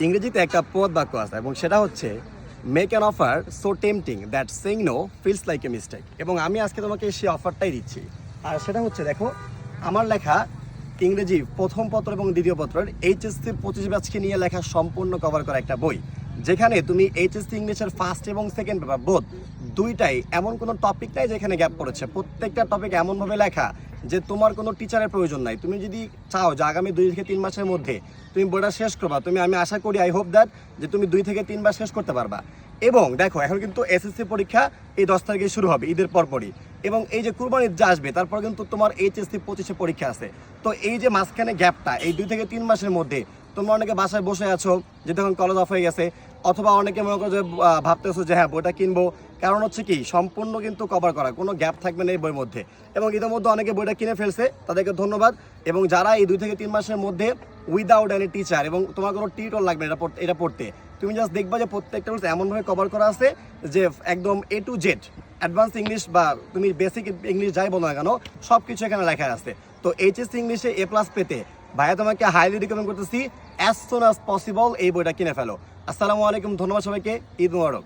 ইংরেজিতে একটা প্রবাদ বাক্য আছে এবং সেটা হচ্ছে make an offer so tempting that saying no feels like a mistake. এবং আমি আজকে তোমাকে সেই অফারটাই দিচ্ছি। আর সেটা হচ্ছে, দেখো, আমার লেখা ইংরেজি প্রথম পত্র এবং দ্বিতীয় পত্রের এইচএসসি 25 ব্যাচকে নিয়ে লেখা সম্পূর্ণ কভার করা একটা বই, যেখানে তুমি এইচএসসি ইংলিশের ফার্স্ট এবং সেকেন্ড পেপার বোধ দুইটাই এমন কোনো টপিক নাই যেখানে গ্যাপ পড়েছে। প্রত্যেকটা টপিক এমনভাবে লেখা যে তোমার কোনো টিচারের প্রয়োজন নাই। তুমি যদি চাও যে আগামী 2 থেকে 3 মাসের মধ্যে তুমি বইটা শেষ করবা, আমি আশা করি, আই হোপ দ্যাট, যে তুমি 2 থেকে 3 বার শেষ করতে পারবা। এবং দেখো, এখন কিন্তু এসএসসি পরীক্ষা এই 10 তারিখে শুরু হবে, ঈদের পরপরই। এবং এই যে কুরবানির যে আসবে, তারপর কিন্তু তোমার এইচএসসি 25-এ পরীক্ষা আছে। তো এই যে মাঝখানে গ্যাপটা, এই 2 থেকে 3 মাসের মধ্যে তোমরা অনেকে বাসায় বসে আছো, যে তখন কলেজ অফ হয়ে গেছে, অথবা অনেকে মনে করো যে ভাবতেছো যে হ্যাঁ বইটা কিনবো। কারণ হচ্ছে কি, সম্পূর্ণ কিন্তু কভার করা, কোনো গ্যাপ থাকবে না এই বইয়ের মধ্যে। এবং ইতিমধ্যে অনেকে বইটা কিনে ফেলছে, তাদেরকে ধন্যবাদ। এবং যারা এই 2 থেকে 3 মাসের মধ্যে উইদাউট এনি টিচার, এবং তোমার কোনো টিউটর লাগবে এটা পড়তে, তুমি জাস্ট দেখবা যে প্রত্যেকটা রুলস এমনভাবে কভার করা আছে যে একদম A to Z advance English বা তুমি বেসিক ইংলিশ যাই বলো না কেন, সব কিছু এখানে লেখা আছে। তো এইচএসসি ইংলিশে A+ পেতে ভাইয়া তোমাকে হাইলি রিকমেন্ড করতেছি, অ্যাজ সুন অ্যাজ পসিবল এই বইটা কিনে ফেলো। আসসালামু আলাইকুম, ধন্যবাদ সবাইকে, ঈদ মুবারক।